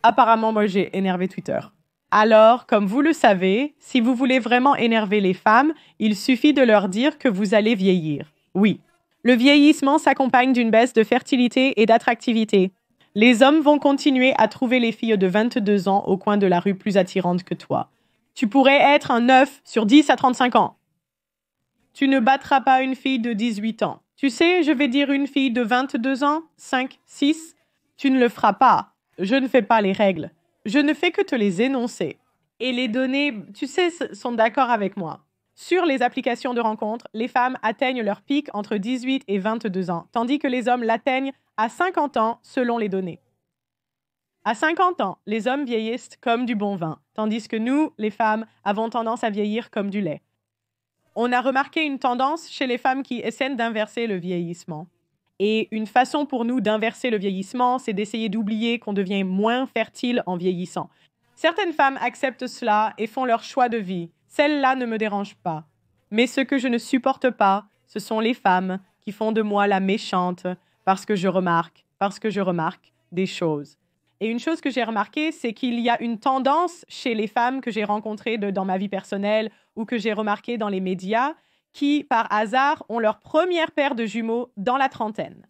Apparemment, moi, j'ai énervé Twitter. Alors, comme vous le savez, si vous voulez vraiment énerver les femmes, il suffit de leur dire que vous allez vieillir. Oui. Le vieillissement s'accompagne d'une baisse de fertilité et d'attractivité. Les hommes vont continuer à trouver les filles de 22 ans au coin de la rue plus attirantes que toi. Tu pourrais être un 9 sur 10 à 35 ans. Tu ne battras pas une fille de 18 ans. Tu sais, je vais dire une fille de 22 ans, 5, 6. Tu ne le feras pas. Je ne fais pas les règles. Je ne fais que te les énoncer. Et les données, tu sais, sont d'accord avec moi. Sur les applications de rencontres, les femmes atteignent leur pic entre 18 et 22 ans, tandis que les hommes l'atteignent à 50 ans selon les données. À 50 ans, les hommes vieillissent comme du bon vin, tandis que nous, les femmes, avons tendance à vieillir comme du lait. On a remarqué une tendance chez les femmes qui essaient d'inverser le vieillissement. Et une façon pour nous d'inverser le vieillissement, c'est d'essayer d'oublier qu'on devient moins fertile en vieillissant. Certaines femmes acceptent cela et font leur choix de vie. Celle-là ne me dérange pas. Mais ce que je ne supporte pas, ce sont les femmes qui font de moi la méchante parce que je remarque des choses. Et une chose que j'ai remarquée, c'est qu'il y a une tendance chez les femmes que j'ai rencontrées dans ma vie personnelle ou que j'ai remarquées dans les médias qui, par hasard, ont leur première paire de jumeaux dans la trentaine.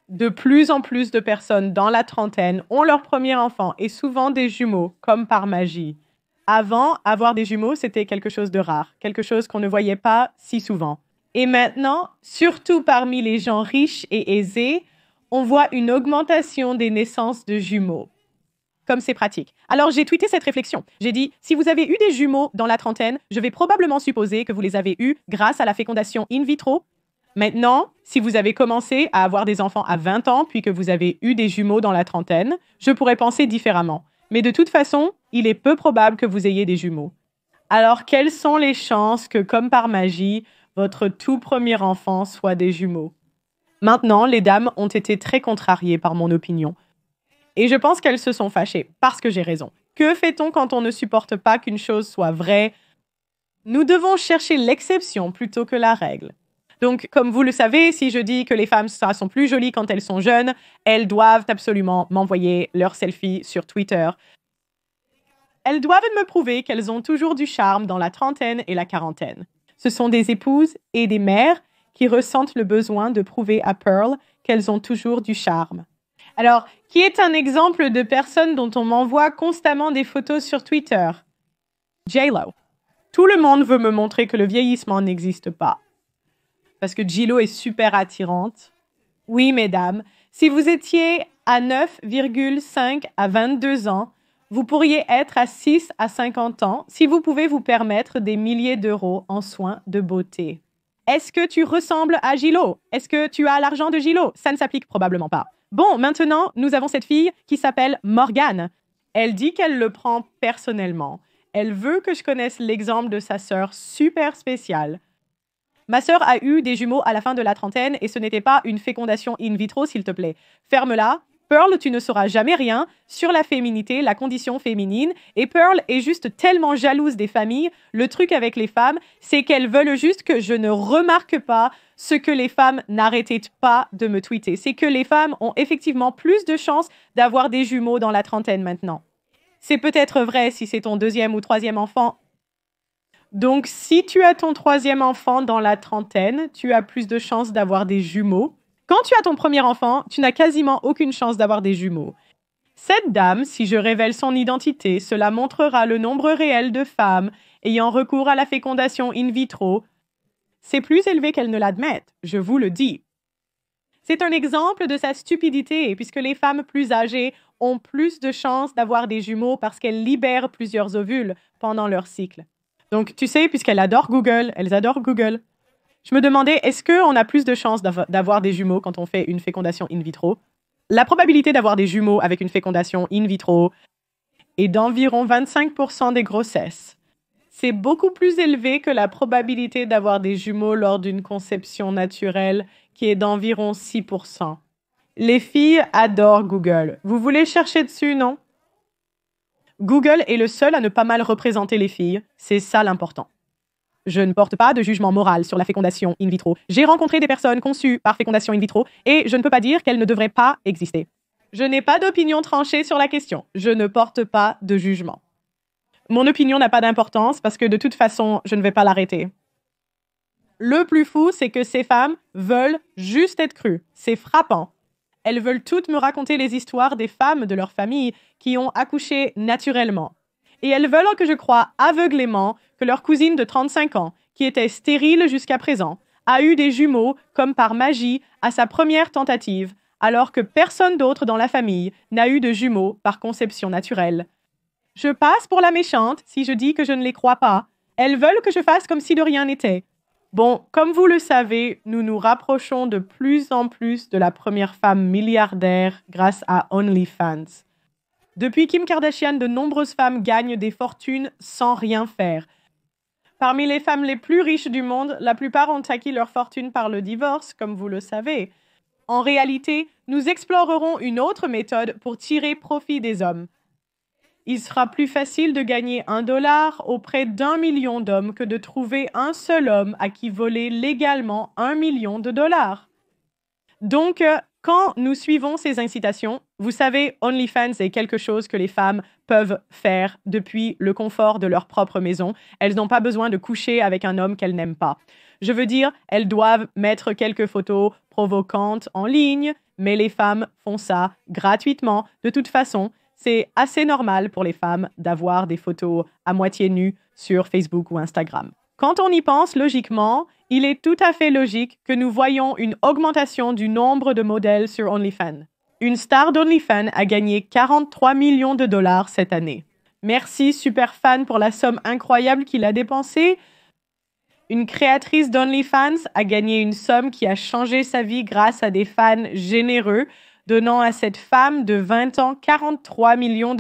De plus en plus de personnes dans la trentaine ont leur premier enfant et souvent des jumeaux, comme par magie. Avant, avoir des jumeaux, c'était quelque chose de rare, quelque chose qu'on ne voyait pas si souvent. Et maintenant, surtout parmi les gens riches et aisés, on voit une augmentation des naissances de jumeaux. Comme c'est pratique. Alors, j'ai tweeté cette réflexion. J'ai dit, si vous avez eu des jumeaux dans la trentaine, je vais probablement supposer que vous les avez eus grâce à la fécondation in vitro. Maintenant, si vous avez commencé à avoir des enfants à 20 ans, puis que vous avez eu des jumeaux dans la trentaine, je pourrais penser différemment. Mais de toute façon, il est peu probable que vous ayez des jumeaux. Alors, quelles sont les chances que, comme par magie, votre tout premier enfant soit des jumeaux? Maintenant, les dames ont été très contrariées par mon opinion. Et je pense qu'elles se sont fâchées, parce que j'ai raison. Que fait-on quand on ne supporte pas qu'une chose soit vraie? Nous devons chercher l'exception plutôt que la règle. Donc, comme vous le savez, si je dis que les femmes sont plus jolies quand elles sont jeunes, elles doivent absolument m'envoyer leurs selfies sur Twitter. Elles doivent me prouver qu'elles ont toujours du charme dans la trentaine et la quarantaine. Ce sont des épouses et des mères qui ressentent le besoin de prouver à Pearl qu'elles ont toujours du charme. Alors, qui est un exemple de personne dont on m'envoie constamment des photos sur Twitter? J-Lo. Tout le monde veut me montrer que le vieillissement n'existe pas. Parce que J-Lo est super attirante. Oui, mesdames, si vous étiez à 9,5 à 22 ans, vous pourriez être à 6 à 50 ans si vous pouvez vous permettre des milliers d'euros en soins de beauté. Est-ce que tu ressembles à J-Lo? Est-ce que tu as l'argent de J-Lo? Ça ne s'applique probablement pas. Bon, maintenant, nous avons cette fille qui s'appelle Morgane. Elle dit qu'elle le prend personnellement. Elle veut que je connaisse l'exemple de sa sœur super spéciale. Ma sœur a eu des jumeaux à la fin de la trentaine et ce n'était pas une fécondation in vitro, s'il te plaît. Ferme-la. Pearl, tu ne sauras jamais rien sur la féminité, la condition féminine. Et Pearl est juste tellement jalouse des familles. Le truc avec les femmes, c'est qu'elles veulent juste que je ne remarque pas ce que les femmes n'arrêtaient pas de me tweeter. C'est que les femmes ont effectivement plus de chances d'avoir des jumeaux dans la trentaine maintenant. C'est peut-être vrai si c'est ton deuxième ou troisième enfant. Donc, si tu as ton troisième enfant dans la trentaine, tu as plus de chances d'avoir des jumeaux. Quand tu as ton premier enfant, tu n'as quasiment aucune chance d'avoir des jumeaux. Cette dame, si je révèle son identité, cela montrera le nombre réel de femmes ayant recours à la fécondation in vitro. C'est plus élevé qu'elle ne l'admettent, je vous le dis. C'est un exemple de sa stupidité, puisque les femmes plus âgées ont plus de chances d'avoir des jumeaux parce qu'elles libèrent plusieurs ovules pendant leur cycle. Donc, tu sais, puisqu'elles adorent Google, elles adorent Google. Je me demandais, est-ce qu'on a plus de chances d'avoir des jumeaux quand on fait une fécondation in vitro? La probabilité d'avoir des jumeaux avec une fécondation in vitro est d'environ 25% des grossesses. C'est beaucoup plus élevé que la probabilité d'avoir des jumeaux lors d'une conception naturelle, qui est d'environ 6%. Les filles adorent Google. Vous voulez chercher dessus, non? Google est le seul à ne pas mal représenter les filles. C'est ça l'important. Je ne porte pas de jugement moral sur la fécondation in vitro. J'ai rencontré des personnes conçues par fécondation in vitro et je ne peux pas dire qu'elles ne devraient pas exister. Je n'ai pas d'opinion tranchée sur la question. Je ne porte pas de jugement. Mon opinion n'a pas d'importance parce que de toute façon, je ne vais pas l'arrêter. Le plus fou, c'est que ces femmes veulent juste être crues. C'est frappant. Elles veulent toutes me raconter les histoires des femmes de leur famille qui ont accouché naturellement. Et elles veulent que je croie aveuglément que leur cousine de 35 ans, qui était stérile jusqu'à présent, a eu des jumeaux comme par magie à sa première tentative, alors que personne d'autre dans la famille n'a eu de jumeaux par conception naturelle. Je passe pour la méchante si je dis que je ne les crois pas. Elles veulent que je fasse comme si de rien n'était. Bon, comme vous le savez, nous nous rapprochons de plus en plus de la première femme milliardaire grâce à OnlyFans. Depuis Kim Kardashian, de nombreuses femmes gagnent des fortunes sans rien faire. Parmi les femmes les plus riches du monde, la plupart ont acquis leur fortune par le divorce, comme vous le savez. En réalité, nous explorerons une autre méthode pour tirer profit des hommes. Il sera plus facile de gagner $1 auprès d'1 million d'hommes que de trouver un seul homme à qui voler légalement $1 million. Donc, quand nous suivons ces incitations, vous savez, OnlyFans est quelque chose que les femmes peuvent faire depuis le confort de leur propre maison. Elles n'ont pas besoin de coucher avec un homme qu'elles n'aiment pas. Je veux dire, elles doivent mettre quelques photos provocantes en ligne, mais les femmes font ça gratuitement. De toute façon, c'est assez normal pour les femmes d'avoir des photos à moitié nues sur Facebook ou Instagram. Quand on y pense logiquement, il est tout à fait logique que nous voyons une augmentation du nombre de modèles sur OnlyFans. Une star d'OnlyFans a gagné $43 millions cette année. Merci Superfan pour la somme incroyable qu'il a dépensée. Une créatrice d'OnlyFans a gagné une somme qui a changé sa vie grâce à des fans généreux, donnant à cette femme de 20 ans $43 millions.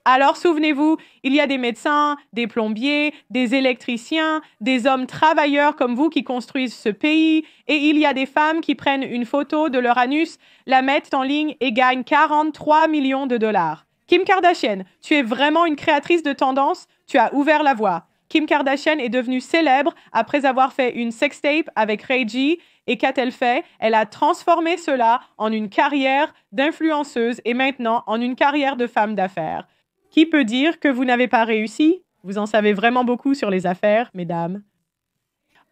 Alors souvenez-vous, il y a des médecins, des plombiers, des électriciens, des hommes travailleurs comme vous qui construisent ce pays, et il y a des femmes qui prennent une photo de leur anus, la mettent en ligne et gagnent $43 millions. Kim Kardashian, tu es vraiment une créatrice de tendance, tu as ouvert la voie. Kim Kardashian est devenue célèbre après avoir fait une sextape avec Ray J. Et qu'a-t-elle fait? Elle a transformé cela en une carrière d'influenceuse et maintenant en une carrière de femme d'affaires. Qui peut dire que vous n'avez pas réussi? Vous en savez vraiment beaucoup sur les affaires, mesdames.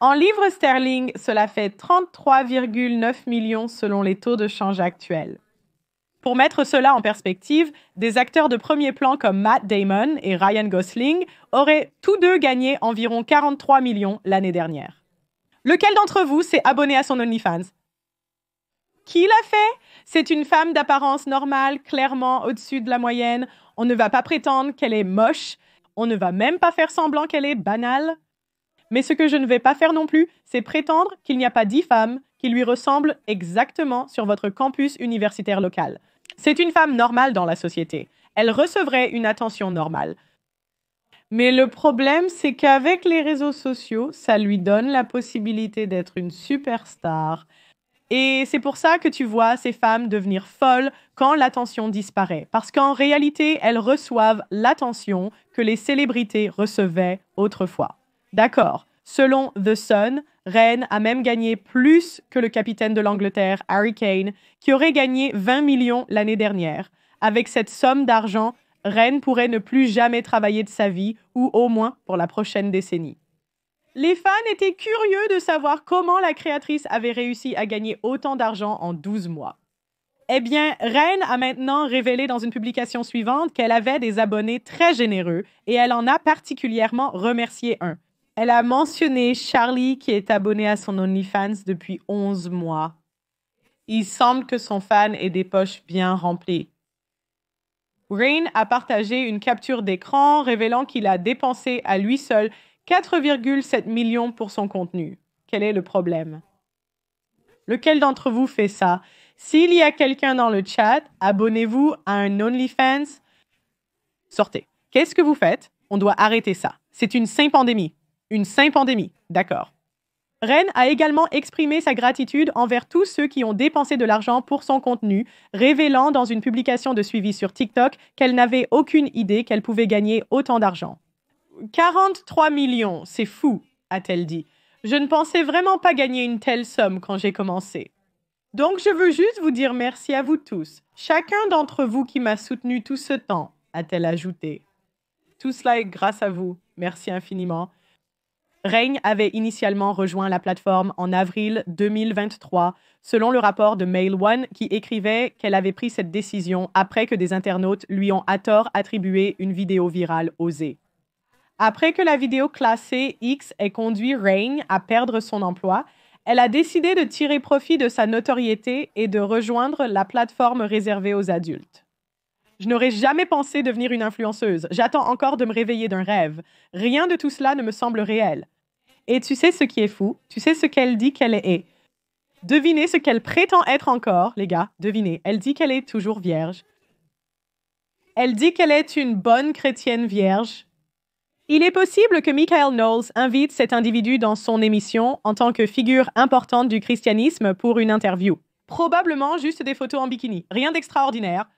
En livres sterling, cela fait 33,9 millions selon les taux de change actuels. Pour mettre cela en perspective, des acteurs de premier plan comme Matt Damon et Ryan Gosling auraient tous deux gagné environ 43 millions l'année dernière. Lequel d'entre vous s'est abonné à son OnlyFans? Qui l'a fait? C'est une femme d'apparence normale, clairement au-dessus de la moyenne. On ne va pas prétendre qu'elle est moche. On ne va même pas faire semblant qu'elle est banale. Mais ce que je ne vais pas faire non plus, c'est prétendre qu'il n'y a pas 10 femmes qui lui ressemblent exactement sur votre campus universitaire local. C'est une femme normale dans la société. Elle recevrait une attention normale. Mais le problème, c'est qu'avec les réseaux sociaux, ça lui donne la possibilité d'être une superstar. Et c'est pour ça que tu vois ces femmes devenir folles quand l'attention disparaît. Parce qu'en réalité, elles reçoivent l'attention que les célébrités recevaient autrefois. D'accord. Selon The Sun, Reign a même gagné plus que le capitaine de l'Angleterre, Harry Kane, qui aurait gagné 20 millions l'année dernière. Avec cette somme d'argent, Reign pourrait ne plus jamais travailler de sa vie, ou au moins pour la prochaine décennie. Les fans étaient curieux de savoir comment la créatrice avait réussi à gagner autant d'argent en 12 mois. Eh bien, Reign a maintenant révélé dans une publication suivante qu'elle avait des abonnés très généreux et elle en a particulièrement remercié un. Elle a mentionné Charlie qui est abonné à son OnlyFans depuis 11 mois. Il semble que son fan ait des poches bien remplies. Reign a partagé une capture d'écran révélant qu'il a dépensé à lui seul 4,7 millions pour son contenu. Quel est le problème? Lequel d'entre vous fait ça? S'il y a quelqu'un dans le chat, abonnez-vous à un OnlyFans. Sortez. Qu'est-ce que vous faites? On doit arrêter ça. C'est une sainte pandémie. Une sainte pandémie. D'accord. Reign a également exprimé sa gratitude envers tous ceux qui ont dépensé de l'argent pour son contenu, révélant dans une publication de suivi sur TikTok qu'elle n'avait aucune idée qu'elle pouvait gagner autant d'argent. 43 millions, c'est fou, a-t-elle dit. Je ne pensais vraiment pas gagner une telle somme quand j'ai commencé. Donc, je veux juste vous dire merci à vous tous. Chacun d'entre vous qui m'a soutenu tout ce temps, a-t-elle ajouté. Tout cela est grâce à vous. Merci infiniment. Rain avait initialement rejoint la plateforme en avril 2023, selon le rapport de Mail One qui écrivait qu'elle avait pris cette décision après que des internautes lui ont à tort attribué une vidéo virale osée. Après que la vidéo classée X ait conduit Rain à perdre son emploi, elle a décidé de tirer profit de sa notoriété et de rejoindre la plateforme réservée aux adultes. Je n'aurais jamais pensé devenir une influenceuse. J'attends encore de me réveiller d'un rêve. Rien de tout cela ne me semble réel. Et tu sais ce qui est fou? Tu sais ce qu'elle dit qu'elle est. Devinez ce qu'elle prétend être encore, les gars. Devinez. Elle dit qu'elle est toujours vierge. Elle dit qu'elle est une bonne chrétienne vierge. Il est possible que Michael Knowles invite cet individu dans son émission en tant que figure importante du christianisme pour une interview. Probablement juste des photos en bikini. Rien d'extraordinaire.